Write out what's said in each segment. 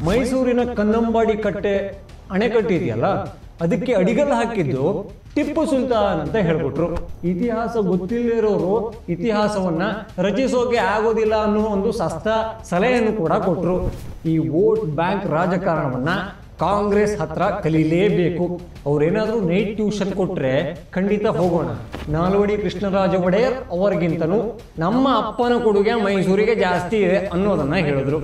ಮೈಸೂರಿನ ಕನ್ನಂಬಾಡಿ ಕಟ್ಟೆ ಅಣೆಕಟ್ಟು ಇದೆಯಲ್ಲ, ಅದಕ್ಕೆ ಅಡಿಗಲ್ಲು ಹಾಕಿದ್ದು ಟಿಪ್ಪು ಸುಲ್ತಾನ್ ಅಂತ ಹೇಳ್ಬಿಟ್ರು. ಇತಿಹಾಸ ಗೊತ್ತಿಲ್ಲದಿರೋರು ಇತಿಹಾಸವನ್ನ ರಚಿಸೋಕೆ ಆಗೋದಿಲ್ಲ ಅನ್ನೋ ಒಂದು ಸಲಹೆಯನ್ನು ಕೂಡ ಕೊಟ್ರು. ಈ ವೋಟ್ ಬ್ಯಾಂಕ್ ರಾಜಕಾರಣವನ್ನ ಕಾಂಗ್ರೆಸ್ ಹತ್ರ ಕಲೀಲೇಬೇಕು. ಅವ್ರೇನಾದ್ರೂ ನೈಟ್ ಟ್ಯೂಷನ್ ಕೊಟ್ರೆ ಖಂಡಿತ ಹೋಗೋಣ. ನಾಲ್ವಡಿ ಕೃಷ್ಣರಾಜ ಒಡೆಯರ್ ಅವರಿಗಿಂತನೂ ನಮ್ಮ ಅಪ್ಪನ ಕೊಡುಗೆ ಮೈಸೂರಿಗೆ ಜಾಸ್ತಿ ಇದೆ ಅನ್ನೋದನ್ನ ಹೇಳಿದ್ರು.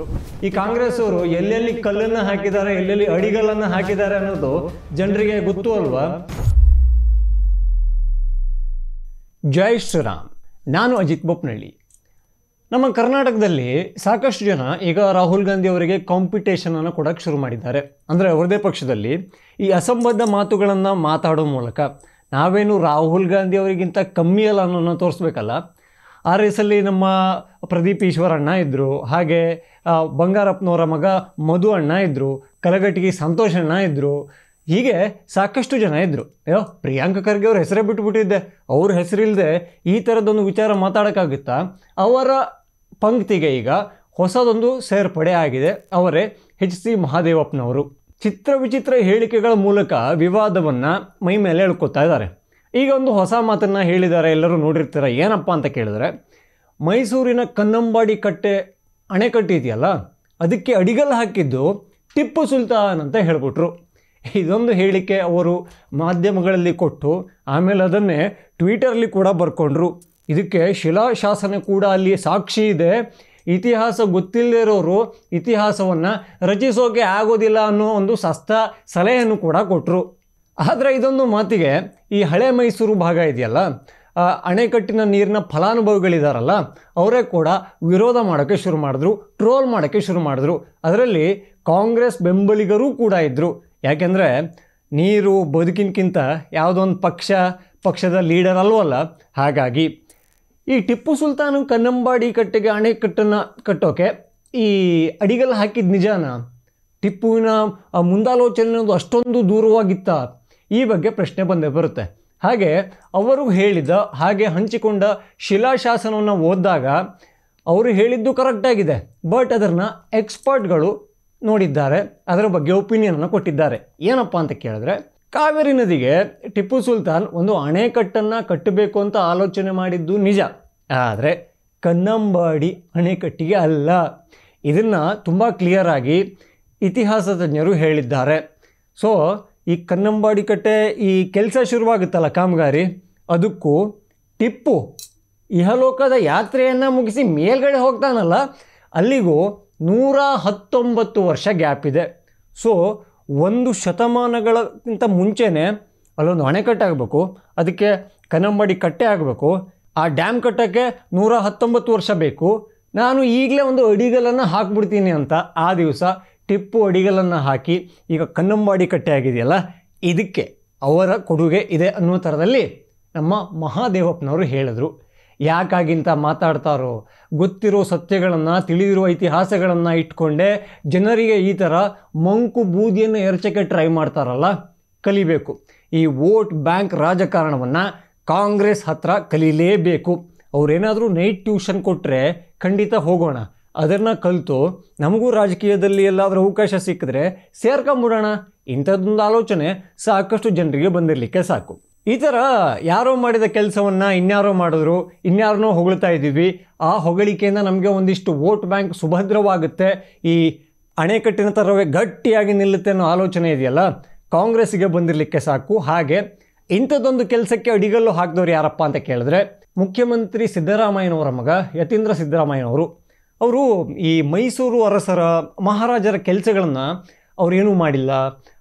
ಈ ಕಾಂಗ್ರೆಸ್ ಅವರು ಎಲ್ಲೆಲ್ಲಿ ಕಲ್ಲನ್ನ ಹಾಕಿದ್ದಾರೆ, ಎಲ್ಲೆಲ್ಲಿ ಅಡಿಗಲ್ಲನ್ನ ಹಾಕಿದ್ದಾರೆ ಅನ್ನೋದು ಜನರಿಗೆ ಗೊತ್ತು ಅಲ್ವಾ. ಜೈ ಶ್ರೀರಾಮ್. ನಾನು ಅಜಿತ್ ಬೊಪ್ನಳ್ಳಿ. ನಮ್ಮ ಕರ್ನಾಟಕದಲ್ಲಿ ಸಾಕಷ್ಟು ಜನ ಈಗ ರಾಹುಲ್ ಗಾಂಧಿ ಅವರಿಗೆ ಕಾಂಪಿಟೇಷನ್ ಅನ್ನು ಕೊಡೋಕ್ಕೆ ಶುರು ಮಾಡಿದ್ದಾರೆ. ಅಂದರೆ ಅವರದೇ ಪಕ್ಷದಲ್ಲಿ ಈ ಅಸಂಬದ್ಧ ಮಾತುಗಳನ್ನು ಮಾತಾಡೋ ಮೂಲಕ ನಾವೇನು ರಾಹುಲ್ ಗಾಂಧಿ ಅವರಿಗಿಂತ ಕಮ್ಮಿ ಅಲ್ಲ ಅನ್ನೋನ್ನ ತೋರಿಸ್ಬೇಕಲ್ಲ. ಆ ರೇಸಲ್ಲಿ ನಮ್ಮ ಪ್ರದೀಪ್ ಈಶ್ವರ್ ಅಣ್ಣ ಇದ್ದರು, ಹಾಗೆ ಬಂಗಾರಪ್ಪನವರ ಮಗ ಮಧು ಅಣ್ಣ ಇದ್ದರು, ಕಲಘಟಗಿ ಸಂತೋಷ್ ಅಣ್ಣ ಇದ್ದರು, ಹೀಗೆ ಸಾಕಷ್ಟು ಜನ ಇದ್ದರು. ಪ್ರಿಯಾಂಕ ಖರ್ಗೆ ಅವ್ರ ಹೆಸರೇ ಬಿಟ್ಟುಬಿಟ್ಟಿದ್ದೆ. ಅವ್ರ ಹೆಸರಿಲ್ಲದೆ ಈ ಥರದೊಂದು ವಿಚಾರ ಮಾತಾಡೋಕ್ಕಾಗುತ್ತಾ? ಅವರ ಪಂಕ್ತಿಗೆ ಈಗ ಹೊಸದೊಂದು ಸೇರ್ಪಡೆ ಆಗಿದೆ. ಅವರೇ HC ಮಹಾದೇವಪ್ಪನವರು. ಚಿತ್ರ ವಿಚಿತ್ರ ಹೇಳಿಕೆಗಳ ಮೂಲಕ ವಿವಾದವನ್ನು ಮೈ ಮೇಲೆ ಎಳ್ಕೊತಾ ಇದ್ದಾರೆ. ಈಗ ಒಂದು ಹೊಸ ಮಾತನ್ನು ಹೇಳಿದ್ದಾರೆ, ಎಲ್ಲರೂ ನೋಡಿರ್ತಾರೆ. ಏನಪ್ಪ ಅಂತ ಕೇಳಿದ್ರೆ, ಮೈಸೂರಿನ ಕನ್ನಂಬಾಡಿ ಕಟ್ಟೆ ಅಣೆಕಟ್ಟು ಇದೆಯಲ್ಲ, ಅದಕ್ಕೆ ಅಡಿಗಲ್ಲು ಹಾಕಿದ್ದು ಟಿಪ್ಪು ಸುಲ್ತಾನ್ ಅಂತ ಹೇಳ್ಬಿಟ್ರು. ಇದೊಂದು ಹೇಳಿಕೆ ಅವರು ಮಾಧ್ಯಮಗಳಲ್ಲಿ ಕೊಟ್ಟು ಆಮೇಲೆ ಅದನ್ನೇ ಟ್ವಿಟರ್ಲಿ ಕೂಡ ಬರ್ಕೊಂಡ್ರು. ಇದಕ್ಕೆ ಶಿಲಾಶಾಸನ ಕೂಡ ಅಲ್ಲಿ ಸಾಕ್ಷಿ ಇದೆ. ಇತಿಹಾಸ ಗೊತ್ತಿಲ್ಲದಿರೋರು ಇತಿಹಾಸವನ್ನು ರಚಿಸೋಕೆ ಆಗೋದಿಲ್ಲ ಅನ್ನೋ ಒಂದು ಸಲಹೆಯನ್ನು ಕೂಡ ಕೊಟ್ಟರು. ಆದರೆ ಇದೊಂದು ಮಾತಿಗೆ ಈ ಹಳೆ ಮೈಸೂರು ಭಾಗ ಇದೆಯಲ್ಲ, ಅಣೆಕಟ್ಟಿನ ನೀರಿನ ಫಲಾನುಭವಿಗಳಿದಾರಲ್ಲ, ಅವರೇ ಕೂಡ ವಿರೋಧ ಮಾಡೋಕ್ಕೆ ಶುರು ಮಾಡಿದ್ರು, ಟ್ರೋಲ್ ಮಾಡೋಕ್ಕೆ ಶುರು ಮಾಡಿದ್ರು. ಅದರಲ್ಲಿ ಕಾಂಗ್ರೆಸ್ ಬೆಂಬಲಿಗರೂ ಕೂಡ ಇದ್ದರು. ಯಾಕೆಂದರೆ ನೀರು ಬದುಕಿನಕ್ಕಿಂತ ಯಾವುದೊಂದು ಪಕ್ಷದ ಲೀಡರ್ ಅಲ್ವಲ್ಲ. ಹಾಗಾಗಿ ಈ ಟಿಪ್ಪು ಸುಲ್ತಾನ್ ಕನ್ನಂಬಾಡಿ ಕಟ್ಟೆಗೆ ಅಣೆಕಟ್ಟನ್ನು ಕಟ್ಟೋಕೆ ಈ ಅಡಿಗಲ್ಲು ಹಾಕಿದ ನಿಜಾನ? ಟಿಪ್ಪುವಿನ ಮುಂದಾಲೋಚನೆ ಅನ್ನೋದು ಅಷ್ಟೊಂದು ದೂರವಾಗಿತ್ತ? ಈ ಬಗ್ಗೆ ಪ್ರಶ್ನೆ ಬಂದೇ ಬರುತ್ತೆ. ಹಾಗೆ ಅವರು ಹೇಳಿದ ಹಾಗೆ ಹಂಚಿಕೊಂಡ ಶಿಲಾಶಾಸನವನ್ನು ಓದಿದಾಗ ಅವರು ಹೇಳಿದ್ದು ಕರೆಕ್ಟಾಗಿದೆ. ಬಟ್ ಅದನ್ನು ಎಕ್ಸ್ಪರ್ಟ್ಗಳು ನೋಡಿದ್ದಾರೆ, ಅದರ ಬಗ್ಗೆ ಒಪಿನಿಯನನ್ನು ಕೊಟ್ಟಿದ್ದಾರೆ. ಏನಪ್ಪ ಅಂತ ಕೇಳಿದ್ರೆ, ಕಾವೇರಿ ನದಿಗೆ ಟಿಪ್ಪು ಸುಲ್ತಾನ್ ಒಂದು ಅಣೆಕಟ್ಟನ್ನು ಕಟ್ಟಬೇಕು ಅಂತ ಆಲೋಚನೆ ಮಾಡಿದ್ದು ನಿಜ, ಆದರೆ ಕನ್ನಂಬಾಡಿ ಅಣೆಕಟ್ಟಿಗೆ ಅಲ್ಲ. ಇದನ್ನು ತುಂಬ ಕ್ಲಿಯರಾಗಿ ಇತಿಹಾಸ ತಜ್ಞರು ಹೇಳಿದ್ದಾರೆ. ಸೊ ಈ ಕನ್ನಂಬಾಡಿ ಕಟ್ಟೆ ಈ ಕೆಲಸ ಶುರುವಾಗುತ್ತಲ್ಲ ಕಾಮಗಾರಿ, ಅದಕ್ಕೂ ಟಿಪ್ಪು ಇಹಲೋಕದ ಯಾತ್ರೆಯನ್ನು ಮುಗಿಸಿ ಮೇಲ್ಗಡೆ ಹೋಗ್ತಾನಲ್ಲ, ಅಲ್ಲಿಗೂ 119 ವರ್ಷ ಗ್ಯಾಪ್ ಇದೆ. ಸೊ 1 ಶತಮಾನಗಳಕ್ಕಿಂತ ಮುಂಚೆನೇ ಅಲ್ಲೊಂದು ಅಣೆಕಟ್ಟಾಗಬೇಕು, ಅದಕ್ಕೆ ಕನ್ನಂಬಾಡಿ ಕಟ್ಟೆ ಆಗಬೇಕು, ಆ ಡ್ಯಾಮ್ ಕಟ್ಟೋಕ್ಕೆ 119 ವರ್ಷ ಬೇಕು. ನಾನು ಈಗಲೇ ಒಂದು ಅಡಿಗಲ್ಲನ್ನು ಹಾಕ್ಬಿಡ್ತೀನಿ ಅಂತ ಆ ದಿವಸ ಟಿಪ್ಪು ಅಡಿಗಲ್ಲನ್ನು ಹಾಕಿ ಈಗ ಕನ್ನಂಬಾಡಿ ಕಟ್ಟೆ ಆಗಿದೆಯಲ್ಲ, ಇದಕ್ಕೆ ಅವರ ಕೊಡುಗೆ ಇದೆ ಅನ್ನೋ ಥರದಲ್ಲಿ ನಮ್ಮ ಮಹಾದೇವಪ್ಪನವರು ಹೇಳಿದ್ರು. ಯಾಕಾಗಿಂತ ಮಾತಾಡ್ತಾರೋ, ಗೊತ್ತಿರೋ ಸತ್ಯಗಳನ್ನು, ತಿಳಿದಿರುವ ಇತಿಹಾಸಗಳನ್ನು ಇಟ್ಕೊಂಡೆ ಜನರಿಗೆ ಈ ಥರ ಮಂಕು ಬೂದಿಯನ್ನು ಎರಚಕ್ಕೆ ಟ್ರೈ ಮಾಡ್ತಾರಲ್ಲ, ಕಲಿಬೇಕು. ಈ ವೋಟ್ ಬ್ಯಾಂಕ್ ರಾಜಕಾರಣವನ್ನು ಕಾಂಗ್ರೆಸ್ ಹತ್ರ ಕಲೀಲೇಬೇಕು. ಅವರೇನಾದರೂ ನೈಟ್ ಟ್ಯೂಷನ್ ಕೊಟ್ಟರೆ ಖಂಡಿತ ಹೋಗೋಣ. ಅದನ್ನು ಕಲಿತು ನಮಗೂ ರಾಜಕೀಯದಲ್ಲಿ ಎಲ್ಲಾದರೂ ಅವಕಾಶ ಸಿಕ್ಕಿದ್ರೆ ಸೇರ್ಕೊಂಬಿಡೋಣ. ಇಂಥದ್ದೊಂದು ಆಲೋಚನೆ ಸಾಕಷ್ಟು ಜನರಿಗೆ ಬಂದಿರಲಿಕ್ಕೆ ಸಾಕು. ಈ ಥರ ಯಾರೋ ಮಾಡಿದ ಕೆಲಸವನ್ನು ಇನ್ಯಾರೋ ಮಾಡಿದ್ರು, ಇನ್ಯಾರನ್ನೋ ಹೊಗಳ್ತಾ ಇದ್ದೀವಿ. ಆ ಹೊಗಳಿಕೆಯಿಂದ ನಮಗೆ ಒಂದಿಷ್ಟು ವೋಟ್ ಬ್ಯಾಂಕ್ ಸುಭದ್ರವಾಗುತ್ತೆ, ಈ ಅಣೆಕಟ್ಟಿನ ಥರವೇ ಗಟ್ಟಿಯಾಗಿ ನಿಲ್ಲುತ್ತೆ ಅನ್ನೋ ಆಲೋಚನೆ ಇದೆಯಲ್ಲ, ಕಾಂಗ್ರೆಸ್ಸಿಗೆ ಬಂದಿರಲಿಕ್ಕೆ ಸಾಕು. ಹಾಗೆ ಇಂಥದ್ದೊಂದು ಕೆಲಸಕ್ಕೆ ಅಡಿಗಲ್ಲು ಹಾಕಿದವ್ರು ಯಾರಪ್ಪ ಅಂತ ಕೇಳಿದ್ರೆ, ಮುಖ್ಯಮಂತ್ರಿ ಸಿದ್ದರಾಮಯ್ಯನವರ ಮಗ ಯತೀಂದ್ರ ಸಿದ್ದರಾಮಯ್ಯನವರು. ಅವರು ಈ ಮೈಸೂರು ಅರಸರ ಮಹಾರಾಜರ ಕೆಲಸಗಳನ್ನು ಅವರೇನೂ ಮಾಡಿಲ್ಲ,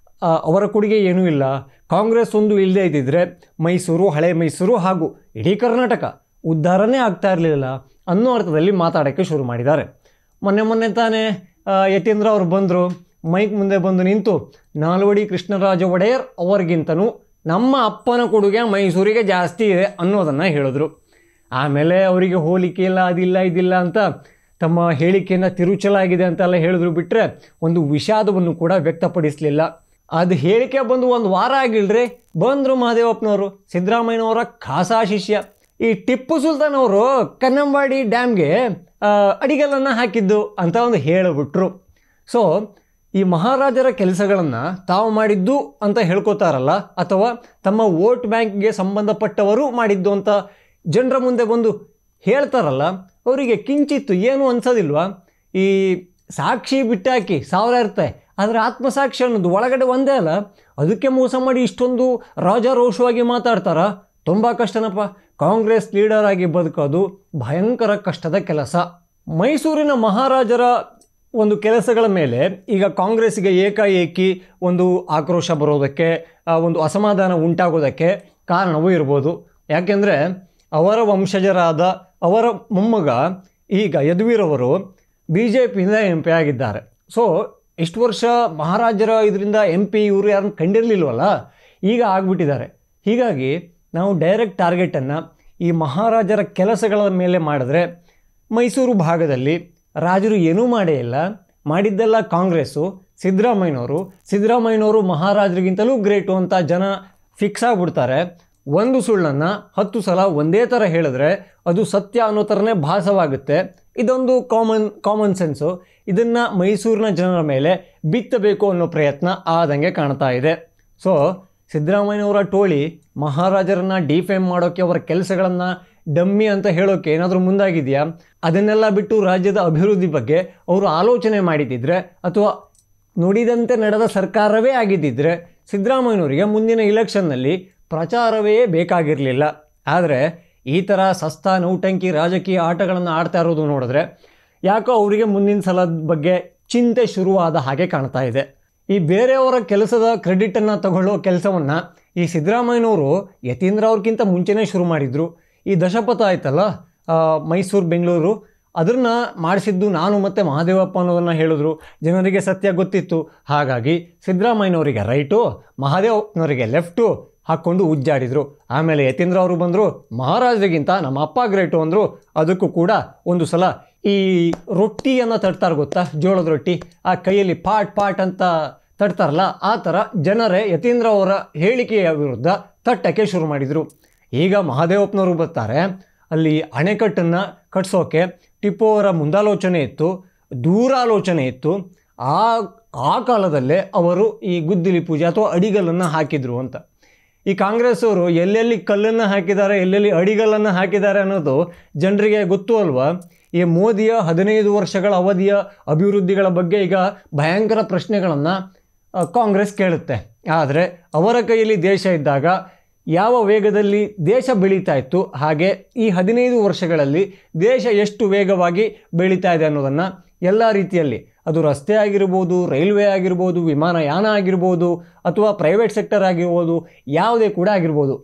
ಅವರ ಕೊಡುಗೆ ಏನೂ ಇಲ್ಲ. ಕಾಂಗ್ರೆಸ್ ಒಂದು ಇಲ್ಲದೇ ಇದ್ದಿದ್ರೆ ಮೈಸೂರು, ಹಳೆ ಮೈಸೂರು ಹಾಗೂ ಇಡೀ ಕರ್ನಾಟಕ ಉದ್ಧಾರನೇ ಆಗ್ತಾ ಇರಲಿಲ್ಲ ಅನ್ನೋ ಅರ್ಥದಲ್ಲಿ ಮಾತಾಡೋಕ್ಕೆ ಶುರು ಮಾಡಿದ್ದಾರೆ. ಮೊನ್ನೆ ತಾನೇ ಯತೀಂದ್ರ ಅವರು ಬಂದರು, ಮೈಕ್ ಮುಂದೆ ಬಂದು ನಿಂತು ನಾಲ್ವಡಿ ಕೃಷ್ಣರಾಜ ಒಡೆಯರ್ ಅವರಿಗಿಂತನೂ ನಮ್ಮ ಅಪ್ಪನ ಕೊಡುಗೆ ಮೈಸೂರಿಗೆ ಜಾಸ್ತಿ ಇದೆ ಅನ್ನೋದನ್ನು ಹೇಳಿದ್ರು. ಆಮೇಲೆ ಅವರಿಗೆ ಹೋಲಿಕೆ ಇಲ್ಲ, ಅದಿಲ್ಲ ಇದಿಲ್ಲ ಅಂತ ತಮ್ಮ ಹೇಳಿಕೆಯನ್ನು ತಿರುಚಲಾಗಿದೆ ಅಂತೆಲ್ಲ ಹೇಳಿದ್ರು. ಬಿಟ್ಟರೆ ಒಂದು ವಿಷಾದವನ್ನು ಕೂಡ ವ್ಯಕ್ತಪಡಿಸಲಿಲ್ಲ. ಅದು ಹೇಳಿಕೆ ಬಂದು 1 ವಾರ ಆಗಿಲ್ರಿ, ಬಂದರು ಮಹಾದೇವಪ್ಪನವರು, ಸಿದ್ದರಾಮಯ್ಯನವರ ಖಾಸಾ ಶಿಷ್ಯ. ಈ ಟಿಪ್ಪು ಸುಲ್ತಾನ್ ಅವರು ಕನ್ನಂಬಾಡಿ ಡ್ಯಾಮ್ಗೆ ಅಡಿಗಲ್ಲನ್ನು ಹಾಕಿದ್ದು ಅಂತ ಒಂದು ಹೇಳಿಬಿಟ್ರು. ಸೊ ಈ ಮಹಾರಾಜರ ಕೆಲಸಗಳನ್ನು ತಾವು ಮಾಡಿದ್ದು ಅಂತ ಹೇಳ್ಕೊತಾರಲ್ಲ, ಅಥವಾ ತಮ್ಮ ವೋಟ್ ಬ್ಯಾಂಕ್ಗೆ ಸಂಬಂಧಪಟ್ಟವರು ಮಾಡಿದ್ದು ಅಂತ ಜನರ ಮುಂದೆ ಬಂದು ಹೇಳ್ತಾರಲ್ಲ, ಅವರಿಗೆ ಕಿಂಚಿತ್ತು ಏನು ಅನ್ಸೋದಿಲ್ವಾ? ಈ ಸಾಕ್ಷಿ ಬಿಟ್ಟಾಕಿ 1000 ಇರುತ್ತೆ, ಆದರೆ ಆತ್ಮಸಾಕ್ಷಿ ಅನ್ನೋದು ಒಳಗಡೆ ಒಂದೇ ಅಲ್ಲ, ಅದಕ್ಕೆ ಮೋಸ ಮಾಡಿ ಇಷ್ಟೊಂದು ರಾಜಾರೋಷವಾಗಿ ಮಾತಾಡ್ತಾರ? ತುಂಬ ಕಷ್ಟನಪ್ಪ. ಕಾಂಗ್ರೆಸ್ ಲೀಡರ್ ಆಗಿ ಬದುಕೋದು ಭಯಂಕರ ಕಷ್ಟದ ಕೆಲಸ. ಮೈಸೂರಿನ ಮಹಾರಾಜರ ಒಂದು ಕೆಲಸಗಳ ಮೇಲೆ ಈಗ ಕಾಂಗ್ರೆಸ್ಸಿಗೆ ಏಕಾಏಕಿ ಒಂದು ಆಕ್ರೋಶ ಬರೋದಕ್ಕೆ, ಒಂದು ಅಸಮಾಧಾನ ಉಂಟಾಗೋದಕ್ಕೆ ಕಾರಣವೂ ಇರ್ಬೋದು. ಯಾಕೆಂದರೆ ಅವರ ವಂಶಜರಾದ ಅವರ ಮೊಮ್ಮಗ ಈಗ ಯದುವೀರವರು BJPಯಿಂದ MP ಆಗಿದ್ದಾರೆ. ಸೊ ಇಷ್ಟು ವರ್ಷ ಮಹಾರಾಜರ ಇದರಿಂದ MP ಇವರು ಯಾರನ್ನು ಕಂಡಿರಲಿಲ್ವಲ್ಲ, ಈಗ ಆಗಿಬಿಟ್ಟಿದ್ದಾರೆ. ಹೀಗಾಗಿ ನಾವು ಡೈರೆಕ್ಟ್ ಟಾರ್ಗೆಟನ್ನು ಈ ಮಹಾರಾಜರ ಕೆಲಸಗಳ ಮೇಲೆ ಮಾಡಿದ್ರೆ, ಮೈಸೂರು ಭಾಗದಲ್ಲಿ ರಾಜರು ಏನೂ ಮಾಡೇ ಇಲ್ಲ, ಮಾಡಿದ್ದೆಲ್ಲ ಕಾಂಗ್ರೆಸ್ಸು, ಸಿದ್ದರಾಮಯ್ಯನವರು ಮಹಾರಾಜರಿಗಿಂತಲೂ ಗ್ರೇಟು ಅಂತ ಜನ ಫಿಕ್ಸ್ ಆಗಿಬಿಡ್ತಾರೆ. ಒಂದು ಸುಳ್ಳನ್ನು 10 ಸಲ ಒಂದೇ ಥರ ಹೇಳಿದ್ರೆ ಅದು ಸತ್ಯ ಅನ್ನೋ ಥರನೇ ಭಾಸವಾಗುತ್ತೆ. ಇದೊಂದು ಕಾಮನ್ ಸೆನ್ಸು. ಇದನ್ನು ಮೈಸೂರಿನ ಜನರ ಮೇಲೆ ಬಿತ್ತಬೇಕು ಅನ್ನೋ ಪ್ರಯತ್ನ ಆದಂಗೆ ಕಾಣ್ತಾ ಇದೆ. ಸೊ ಸಿದ್ದರಾಮಯ್ಯನವರ ಟೋಳಿ ಮಹಾರಾಜರನ್ನು ಡಿಫೇಮ್ ಮಾಡೋಕ್ಕೆ, ಅವರ ಕೆಲಸಗಳನ್ನು ಡಮ್ಮಿ ಅಂತ ಹೇಳೋಕ್ಕೆ ಏನಾದರೂ ಮುಂದಾಗಿದೆಯಾ? ಅದನ್ನೆಲ್ಲ ಬಿಟ್ಟು ರಾಜ್ಯದ ಅಭಿವೃದ್ಧಿ ಬಗ್ಗೆ ಅವರು ಆಲೋಚನೆ ಮಾಡಿದ್ದಿದ್ರೆ, ಅಥವಾ ನುಡಿದಂತೆ ನಡೆದ ಸರ್ಕಾರವೇ ಆಗಿದ್ದಿದ್ರೆ ಸಿದ್ದರಾಮಯ್ಯನವರಿಗೆ ಮುಂದಿನ ಇಲೆಕ್ಷನ್ನಲ್ಲಿ ಪ್ರಚಾರವೇ ಬೇಕಾಗಿರಲಿಲ್ಲ. ಆದರೆ ಈ ಥರ ಸಸ್ತಾ ನೌಟಂಕಿ ರಾಜಕೀಯ ಆಟಗಳನ್ನು ಆಡ್ತಾ ಇರೋದು ನೋಡಿದ್ರೆ ಯಾಕೋ ಅವರಿಗೆ ಮುಂದಿನ ಸಲದ ಬಗ್ಗೆ ಚಿಂತೆ ಶುರುವಾದ ಹಾಗೆ ಕಾಣ್ತಾ ಇದೆ. ಈ ಬೇರೆಯವರ ಕೆಲಸದ ಕ್ರೆಡಿಟನ್ನು ತಗೊಳ್ಳೋ ಕೆಲಸವನ್ನು ಈ ಸಿದ್ದರಾಮಯ್ಯನವರು ಯತೀಂದ್ರ ಅವ್ರಿಗಿಂತ ಮುಂಚೆನೇ ಶುರು ಮಾಡಿದರು. ಈ ದಶಪಥ ಆಯ್ತಲ್ಲ, ಮೈಸೂರು ಬೆಂಗಳೂರು, ಅದನ್ನು ಮಾಡಿಸಿದ್ದು ನಾನು ಮತ್ತು ಮಹಾದೇವಪ್ಪ ಅನ್ನೋದನ್ನು ಹೇಳಿದ್ರು. ಜನರಿಗೆ ಸತ್ಯ ಗೊತ್ತಿತ್ತು. ಹಾಗಾಗಿ ಸಿದ್ದರಾಮಯ್ಯನವರಿಗೆ ರೈಟು, ಮಹಾದೇವಪ್ಪನವರಿಗೆ ಲೆಫ್ಟು ಹಾಕ್ಕೊಂಡು ಉಜ್ಜಾಡಿದರು. ಆಮೇಲೆ ಯತೀಂದ್ರ ಅವರು ಬಂದರು, ಮಹಾರಾಜರಿಗಿಂತ ನಮ್ಮ ಅಪ್ಪ ಗ್ರೇಟು ಅಂದರು. ಅದಕ್ಕೂ ಕೂಡ ಒಂದು ಸಲ ಈ ರೊಟ್ಟಿಯನ್ನು ತಟ್ತಾರೆ ಗೊತ್ತಾ, ಜೋಳದ ರೊಟ್ಟಿ, ಆ ಕೈಯಲ್ಲಿ ಪಾಟ್ ಅಂತ ತಟ್ತಾರಲ್ಲ, ಆ ಥರ ಜನರೇ ಯತೀಂದ್ರ ಅವರ ಹೇಳಿಕೆಯ ವಿರುದ್ಧ ತಟ್ಟಕ್ಕೆ ಶುರು ಮಾಡಿದರು. ಈಗ ಮಹಾದೇವಪ್ಪನವರು ಬರ್ತಾರೆ, ಅಲ್ಲಿ ಅಣೆಕಟ್ಟನ್ನು ಕಟ್ಸೋಕೆ ಟಿಪ್ಪು ಅವರ ಮುಂದಾಲೋಚನೆ ಇತ್ತು, ದೂರಾಲೋಚನೆ ಇತ್ತು. ಆ ಕಾಲದಲ್ಲೇ ಅವರು ಈ ಗುದ್ದಲಿ ಪೂಜೆ ಅಥವಾ ಅಡಿಗಲ್ಲನ್ನು ಹಾಕಿದರು ಅಂತ. ಈ ಕಾಂಗ್ರೆಸ್ ಅವರು ಎಲ್ಲೆಲ್ಲಿ ಕಲ್ಲನ್ನು ಹಾಕಿದ್ದಾರೆ, ಎಲ್ಲೆಲ್ಲಿ ಅಡಿಗಲ್ಲನ್ನು ಹಾಕಿದ್ದಾರೆ ಅನ್ನೋದು ಜನರಿಗೆ ಗೊತ್ತು ಅಲ್ವಾ? ಈ ಮೋದಿಯ 15 ವರ್ಷಗಳ ಅವಧಿಯ ಅಭಿವೃದ್ಧಿಗಳ ಬಗ್ಗೆ ಈಗ ಭಯಂಕರ ಪ್ರಶ್ನೆಗಳನ್ನು ಕಾಂಗ್ರೆಸ್ ಕೇಳುತ್ತೆ. ಆದರೆ ಅವರ ಕೈಯಲ್ಲಿ ದೇಶ ಇದ್ದಾಗ ಯಾವ ವೇಗದಲ್ಲಿ ದೇಶ ಬೆಳೀತಾ ಇತ್ತು, ಹಾಗೆ ಈ 15 ವರ್ಷಗಳಲ್ಲಿ ದೇಶ ಎಷ್ಟು ವೇಗವಾಗಿ ಬೆಳೀತಾ ಇದೆ ಅನ್ನೋದನ್ನು ಎಲ್ಲ ರೀತಿಯಲ್ಲಿ, ಅದು ರಸ್ತೆ ಆಗಿರ್ಬೋದು, ರೈಲ್ವೆ ಆಗಿರ್ಬೋದು, ವಿಮಾನಯಾನ ಆಗಿರ್ಬೋದು, ಅಥವಾ ಪ್ರೈವೇಟ್ ಸೆಕ್ಟರ್ ಆಗಿರ್ಬೋದು, ಯಾವುದೇ ಕೂಡ ಆಗಿರ್ಬೋದು,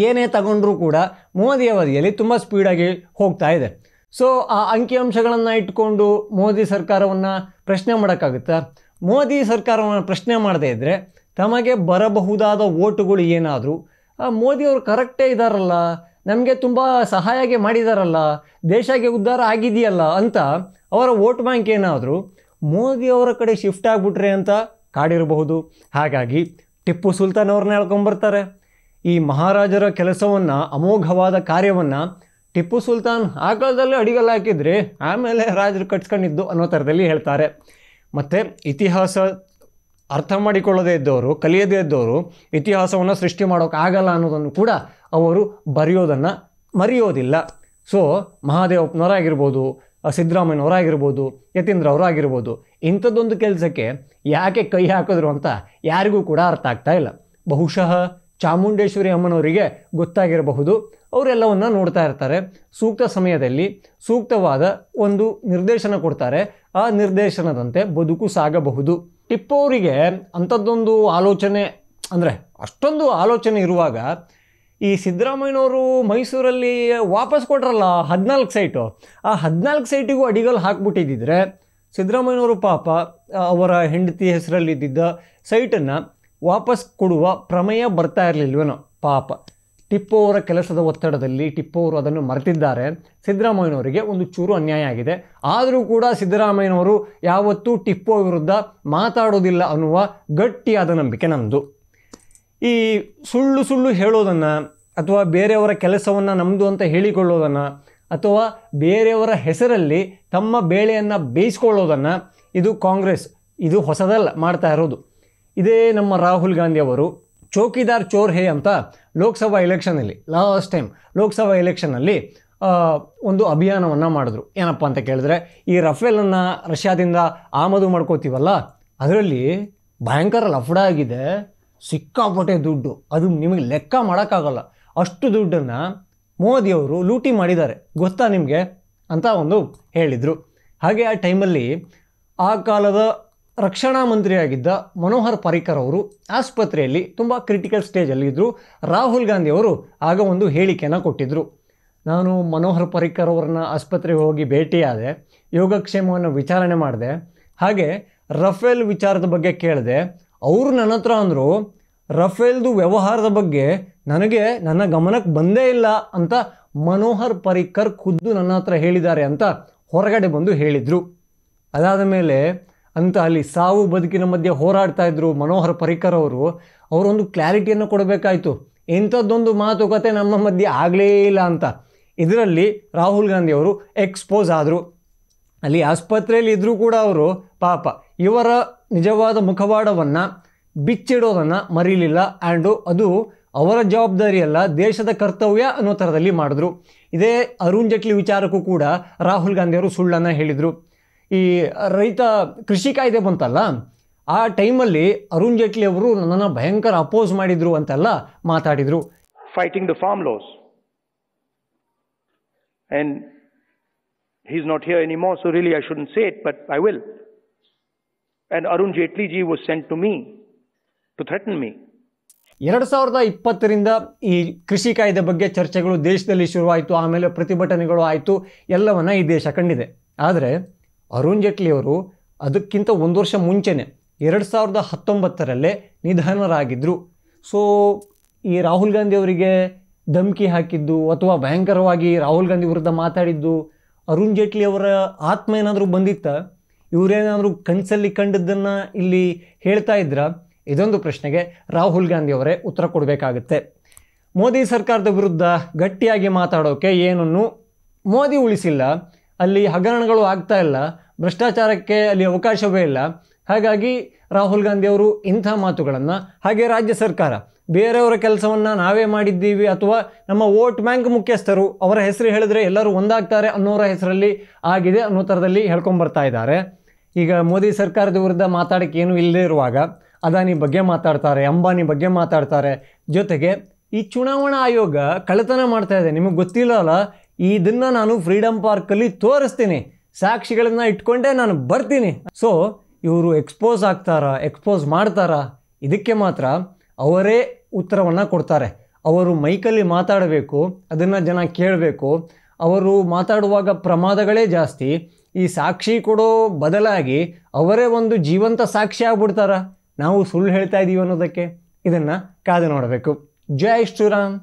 ಏನೇ ತಗೊಂಡ್ರೂ ಕೂಡ ಮೋದಿ ಅವಧಿಯಲ್ಲಿ ತುಂಬ ಸ್ಪೀಡಾಗಿ ಹೋಗ್ತಾ ಇದೆ. ಸೊ ಆ ಅಂಕಿಅಂಶಗಳನ್ನು ಇಟ್ಕೊಂಡು ಮೋದಿ ಸರ್ಕಾರವನ್ನು ಪ್ರಶ್ನೆ ಮಾಡೋಕ್ಕಾಗುತ್ತಾ? ಮೋದಿ ಸರ್ಕಾರವನ್ನು ಪ್ರಶ್ನೆ ಮಾಡದೇ ಇದ್ದರೆ ತಮಗೆ ಬರಬಹುದಾದ ಓಟುಗಳು ಏನಾದರೂ, ಮೋದಿಯವರು ಕರೆಕ್ಟೇ ಇದ್ದಾರಲ್ಲ, ನಮಗೆ ತುಂಬ ಸಹಾಯ ಮಾಡಿದಾರಲ್ಲ, ದೇಶಕ್ಕೆ ಉದ್ಧಾರ ಆಗಿದೆಯಲ್ಲ ಅಂತ ಅವರ ವೋಟ್ ಬ್ಯಾಂಕ್ ಏನಾದರೂ ಮೋದಿಯವರ ಕಡೆ ಶಿಫ್ಟ್ ಆಗಿಬಿಟ್ರೆ ಅಂತ ಕಾಡಿರಬಹುದು. ಹಾಗಾಗಿ ಟಿಪ್ಪು ಸುಲ್ತಾನ್ ಅವ್ರನ್ನ ಹೇಳ್ಕೊಂಬರ್ತಾರೆ. ಈ ಮಹಾರಾಜರ ಕೆಲಸವನ್ನು, ಅಮೋಘವಾದ ಕಾರ್ಯವನ್ನು ಟಿಪ್ಪು ಸುಲ್ತಾನ್ ಆ ಕಾಲದಲ್ಲಿ ಅಡಿಗಲ್ಲ ಹಾಕಿದ್ರೆ ಆಮೇಲೆ ರಾಜರು ಕಟ್ಸ್ಕೊಂಡಿದ್ದು ಅನ್ನೋ ಥರದಲ್ಲಿ ಹೇಳ್ತಾರೆ. ಮತ್ತು ಇತಿಹಾಸ ಅರ್ಥ ಮಾಡಿಕೊಳ್ಳದೇ ಇದ್ದವರು, ಕಲಿಯದೇ ಇದ್ದವರು ಇತಿಹಾಸವನ್ನು ಸೃಷ್ಟಿ ಮಾಡೋಕ್ಕಾಗಲ್ಲ ಅನ್ನೋದನ್ನು ಕೂಡ ಅವರು ಬರೆಯೋದನ್ನು ಮರೆಯೋದಿಲ್ಲ. ಸೊ ಮಹಾದೇವಪ್ಪನವರಾಗಿರ್ಬೋದು, ಸಿದ್ದರಾಮಯ್ಯನವರಾಗಿರ್ಬೋದು, ಯತೀಂದ್ರ ಅವರಾಗಿರ್ಬೋದು, ಇಂಥದ್ದೊಂದು ಕೆಲಸಕ್ಕೆ ಯಾಕೆ ಕೈ ಹಾಕಿದ್ರು ಅಂತ ಯಾರಿಗೂ ಕೂಡ ಅರ್ಥ ಆಗ್ತಾ ಇಲ್ಲ. ಬಹುಶಃ ಚಾಮುಂಡೇಶ್ವರಿ ಅಮ್ಮನವರಿಗೆ ಗೊತ್ತಾಗಿರಬಹುದು. ಅವರೆಲ್ಲವನ್ನು ನೋಡ್ತಾ ಇರ್ತಾರೆ. ಸೂಕ್ತ ಸಮಯದಲ್ಲಿ ಸೂಕ್ತವಾದ ಒಂದು ನಿರ್ದೇಶನ ಕೊಡ್ತಾರೆ. ಆ ನಿರ್ದೇಶನದಂತೆ ಬದುಕು ಸಾಗಬಹುದು. ಟಿಪ್ಪು ಅವರಿಗೆ ಅಂಥದ್ದೊಂದು ಆಲೋಚನೆ, ಅಂದರೆ ಅಷ್ಟೊಂದು ಆಲೋಚನೆ ಇರುವಾಗ ಈ ಸಿದ್ದರಾಮಯ್ಯನವರು ಮೈಸೂರಲ್ಲಿ ವಾಪಸ್ ಕೊಟ್ರಲ್ಲ 14 ಸೈಟು, ಆ 14 ಸೈಟಿಗೂ ಅಡಿಗಲ್ ಹಾಕ್ಬಿಟ್ಟಿದ್ದಿದ್ರೆ ಸಿದ್ದರಾಮಯ್ಯನವರು ಪಾಪ ಅವರ ಹೆಂಡತಿ ಹೆಸರಲ್ಲಿದ್ದ ಸೈಟನ್ನು ವಾಪಸ್ ಕೊಡುವ ಪ್ರಮೇಯ ಬರ್ತಾ ಇರಲಿಲ್ವೇನೋ ಪಾಪ. ಟಿಪ್ಪು ಅವರ ಕೆಲಸದ ಒತ್ತಡದಲ್ಲಿ ಟಿಪ್ಪು ಅವರು ಅದನ್ನು ಮರೆತಿದ್ದಾರೆ. ಸಿದ್ದರಾಮಯ್ಯನವರಿಗೆ ಒಂದು ಚೂರು ಅನ್ಯಾಯ ಆಗಿದೆ. ಆದರೂ ಕೂಡ ಸಿದ್ದರಾಮಯ್ಯನವರು ಯಾವತ್ತೂ ಟಿಪ್ಪು ವಿರುದ್ಧ ಮಾತಾಡೋದಿಲ್ಲ ಅನ್ನುವ ಗಟ್ಟಿಯಾದ ನಂಬಿಕೆ ನಮ್ಮದು. ಈ ಸುಳ್ಳು ಹೇಳೋದನ್ನು, ಅಥವಾ ಬೇರೆಯವರ ಕೆಲಸವನ್ನು ನಮ್ಮದು ಅಂತ ಹೇಳಿಕೊಳ್ಳೋದನ್ನು, ಅಥವಾ ಬೇರೆಯವರ ಹೆಸರಲ್ಲಿ ತಮ್ಮ ಬೇಳೆಯನ್ನು ಬೇಯಿಸ್ಕೊಳ್ಳೋದನ್ನು ಇದು ಕಾಂಗ್ರೆಸ್ ಇದು ಹೊಸದಲ್ಲ ಮಾಡ್ತಾ ಇರೋದು. ಇದೇ ನಮ್ಮ ರಾಹುಲ್ ಗಾಂಧಿ ಅವರು ಚೌಕಿದಾರ್ ಚೋರ್ ಹೇ ಅಂತ ಲೋಕಸಭಾ ಎಲೆಕ್ಷನಲ್ಲಿ ಲಾಸ್ಟ್ ಟೈಮ್ ಲೋಕಸಭಾ ಎಲೆಕ್ಷನ್ನಲ್ಲಿ ಒಂದು ಅಭಿಯಾನವನ್ನು ಮಾಡಿದ್ರು. ಏನಪ್ಪ ಅಂತ ಕೇಳಿದ್ರೆ, ಈ ರಫೇಲನ್ನು ರಷ್ಯಾದಿಂದ ಆಮದು ಮಾಡ್ಕೋತೀವಲ್ಲ, ಅದರಲ್ಲಿ ಭಯಂಕರ ಲಫಡ ಆಗಿದೆ, ಸಿಕ್ಕಾಪಟ್ಟೆ ದುಡ್ಡು, ಅದು ನಿಮಗೆ ಲೆಕ್ಕ ಮಾಡೋಕ್ಕಾಗಲ್ಲ, ಅಷ್ಟು ದುಡ್ಡನ್ನು ಮೋದಿಯವರು ಲೂಟಿ ಮಾಡಿದ್ದಾರೆ ಗೊತ್ತಾ ನಿಮಗೆ ಅಂತ ಒಂದು ಹೇಳಿದರು. ಹಾಗೆ ಆ ಟೈಮಲ್ಲಿ ಆ ಕಾಲದ ರಕ್ಷಣಾ ಮಂತ್ರಿಯಾಗಿದ್ದ ಮನೋಹರ್ ಪರಿಕ್ಕರ್ ಅವರು ಆಸ್ಪತ್ರೆಯಲ್ಲಿ ತುಂಬ ಕ್ರಿಟಿಕಲ್ ಸ್ಟೇಜಲ್ಲಿದ್ದರು. ರಾಹುಲ್ ಗಾಂಧಿ ಅವರು ಆಗ ಒಂದು ಹೇಳಿಕೆಯನ್ನು ಕೊಟ್ಟಿದ್ದರು. ನಾನು ಮನೋಹರ್ ಪರಿಕ್ಕರ್ ಅವ್ರನ್ನ ಆಸ್ಪತ್ರೆಗೆ ಹೋಗಿ ಭೇಟಿಯಾದೆ, ಯೋಗಕ್ಷೇಮವನ್ನು ವಿಚಾರಣೆ ಮಾಡಿದೆ, ಹಾಗೆ ರಫೇಲ್ ವಿಚಾರದ ಬಗ್ಗೆ ಕೇಳಿದೆ. ಅವರು ನನ್ನ ಹತ್ರ ಅಂದರು, ರಫೇಲ್ದು ವ್ಯವಹಾರದ ಬಗ್ಗೆ ನನ್ನ ಗಮನಕ್ಕೆ ಬಂದೇ ಇಲ್ಲ ಅಂತ ಮನೋಹರ್ ಪರಿಕ್ಕರ್ ಖುದ್ದು ನನ್ನ ಹತ್ರ ಹೇಳಿದ್ದಾರೆ ಅಂತ ಹೊರಗಡೆ ಬಂದು ಹೇಳಿದರು. ಅದಾದ ಮೇಲೆ ಅಂತ ಅಲ್ಲಿ ಸಾವು ಬದುಕಿನ ಮಧ್ಯೆ ಹೋರಾಡ್ತಾ ಇದ್ದರು ಮನೋಹರ್ ಪರಿಕ್ಕರ್ ಅವರು. ಅವರೊಂದು ಕ್ಲಾರಿಟಿಯನ್ನು ಕೊಡಬೇಕಾಯಿತು, ಇಂಥದ್ದೊಂದು ಮಾತುಕತೆ ನಮ್ಮ ಮಧ್ಯೆ ಆಗಲೇ ಇಲ್ಲ ಅಂತ. ಇದರಲ್ಲಿ ರಾಹುಲ್ ಗಾಂಧಿ ಅವರು ಎಕ್ಸ್ಪೋಸ್ ಆದರು. ಅಲ್ಲಿ ಆಸ್ಪತ್ರೆಯಲ್ಲಿ ಇದ್ದರೂ ಕೂಡ ಅವರು ಪಾಪ ಇವರ ನಿಜವಾದ ಮುಖವಾಡವನ್ನು ಬಿಚ್ಚಿಡೋದನ್ನು ಮರೀಲಿಲ್ಲ. ಆ್ಯಂಡು ಅದು ಅವರ ಜವಾಬ್ದಾರಿಯಲ್ಲ, ದೇಶದ ಕರ್ತವ್ಯ ಅನ್ನೋ ಥರದಲ್ಲಿ ಮಾಡಿದ್ರು. ಇದೇ ಅರುಣ್ ಜೇಟ್ಲಿ ವಿಚಾರಕ್ಕೂ ಕೂಡ ರಾಹುಲ್ ಗಾಂಧಿ ಅವರು ಸುಳ್ಳನ್ನು ಹೇಳಿದರು. ಈ ಕೃಷಿ ಕಾಯ್ದೆ ಬಂತಲ್ಲ, ಆ ಟೈಮಲ್ಲಿ ಅರುಣ್ ಜೇಟ್ಲಿ ಅವರು ನನ್ನನ್ನು ಭಯಂಕರ ಅಪೋಸ್ ಮಾಡಿದರು ಅಂತೆಲ್ಲ ಮಾತಾಡಿದರು. Fighting the form loss and he's not here anymore, so really I shouldn't say it, but I will. And Arun Jaitley ji was sent to me to threaten me. 2020ರಿಂದ ಈ ಕೃಷಿ ಕಾಯ್ದೆ ಬಗ್ಗೆ ಚರ್ಚೆಗಳು ದೇಶದಲ್ಲಿ ಶುರುವಾಯಿತು, ಆಮೇಲೆ ಪ್ರತಿಭಟನೆಗಳು ಆಯಿತು, ಎಲ್ಲವನ್ನ ಈ ದೇಶ ಕಂಡಿದೆ. ಆದರೆ ಅರುಣ್ ಜೇಟ್ಲಿ ಅವರು ಅದಕ್ಕಿಂತ ಒಂದು ವರ್ಷ ಮುಂಚೆನೇ 2019ರಲ್ಲೇ ನಿಧನರಾಗಿದ್ದರು. ಸೊ ಈ ರಾಹುಲ್ ಗಾಂಧಿ ಅವರಿಗೆ ಧಮಕಿ ಹಾಕಿದ್ದು ಅಥವಾ ಭಯಂಕರವಾಗಿ ರಾಹುಲ್ ಗಾಂಧಿ ವಿರುದ್ಧ ಮಾತಾಡಿದ್ದು ಅರುಣ್ ಜೇಟ್ಲಿ ಅವರ ಆತ್ಮ ಏನಾದರೂ ಬಂದಿತ್ತ? ಇವರೇನಾದರೂ ಕನಸಲ್ಲಿ ಕಂಡದ್ದನ್ನು ಇಲ್ಲಿ ಹೇಳ್ತಾ ಇದ್ರ? ಇದೊಂದು ಪ್ರಶ್ನೆಗೆ ರಾಹುಲ್ ಗಾಂಧಿ ಅವರೇ ಉತ್ತರ ಕೊಡಬೇಕಾಗುತ್ತೆ. ಮೋದಿ ಸರ್ಕಾರದ ವಿರುದ್ಧ ಗಟ್ಟಿಯಾಗಿ ಮಾತಾಡೋಕ್ಕೆ ಏನನ್ನು ಮೋದಿ ಉಳಿಸಿಲ್ಲ, ಅಲ್ಲಿ ಹಗರಣಗಳು ಆಗ್ತಾ ಇಲ್ಲ, ಭ್ರಷ್ಟಾಚಾರಕ್ಕೆ ಅಲ್ಲಿ ಅವಕಾಶವೇ ಇಲ್ಲ. ಹಾಗಾಗಿ ರಾಹುಲ್ ಗಾಂಧಿ ಅವರು ಇಂಥ ಮಾತುಗಳನ್ನು, ಹಾಗೆ ರಾಜ್ಯ ಸರ್ಕಾರ ಬೇರೆಯವರ ಕೆಲಸವನ್ನು ನಾವೇ ಮಾಡಿದ್ದೀವಿ ಅಥವಾ ನಮ್ಮ ವೋಟ್ ಬ್ಯಾಂಕ್ ಮುಖ್ಯಸ್ಥರು ಅವರ ಹೆಸರು ಹೇಳಿದ್ರೆ ಎಲ್ಲರೂ ಒಂದಾಗ್ತಾರೆ ಅನ್ನೋರ ಹೆಸರಲ್ಲಿ ಆಗಿದೆ ಅನ್ನೋ ಥರದಲ್ಲಿ ಹೇಳ್ಕೊಂಬರ್ತಾ ಇದ್ದಾರೆ. ಈಗ ಮೋದಿ ಸರ್ಕಾರದ ವಿರುದ್ಧ ಮಾತಾಡೋಕ್ಕೆ ಏನೂ ಇಲ್ಲದೇ ಇರುವಾಗ ಅದಾನಿ ಬಗ್ಗೆ ಮಾತಾಡ್ತಾರೆ, ಅಂಬಾನಿ ಬಗ್ಗೆ ಮಾತಾಡ್ತಾರೆ. ಜೊತೆಗೆ ಈ ಚುನಾವಣಾ ಆಯೋಗ ಕಳ್ಳತನ ಮಾಡ್ತಾ ಇದೆ, ನಿಮಗೆ ಗೊತ್ತಿಲ್ಲ ಅಲ್ಲ, ಇದನ್ನು ನಾನು ಫ್ರೀಡಮ್ ಪಾರ್ಕಲ್ಲಿ ತೋರಿಸ್ತೀನಿ, ಸಾಕ್ಷಿಗಳನ್ನು ಇಟ್ಕೊಂಡೇ ನಾನು ಬರ್ತೀನಿ. ಸೊ ಇವರು ಎಕ್ಸ್ಪೋಸ್ ಮಾಡ್ತಾರಾ? ಇದಕ್ಕೆ ಮಾತ್ರ ಅವರೇ ಉತ್ತರವನ್ನು ಕೊಡ್ತಾರೆ. ಅವರು ಮೈಕಲ್ಲಿ ಮಾತಾಡಬೇಕು, ಅದನ್ನು ಜನ ಕೇಳಬೇಕು. ಅವರು ಮಾತಾಡುವಾಗ ಪ್ರಮಾದಗಳೇ ಜಾಸ್ತಿ. ಈ ಸಾಕ್ಷಿ ಕೊಡೋ ಬದಲಾಗಿ ಅವರೇ ಒಂದು ಜೀವಂತ ಸಾಕ್ಷಿ ಆಗ್ಬಿಡ್ತಾರ ನಾವು ಸುಳ್ಳು ಹೇಳ್ತಾ ಇದ್ದೀವಿ ಅನ್ನೋದಕ್ಕೆ. ಇದನ್ನು ಕಾದು ನೋಡಬೇಕು. ಜೈ ಶ್ರೀರಾಮ್.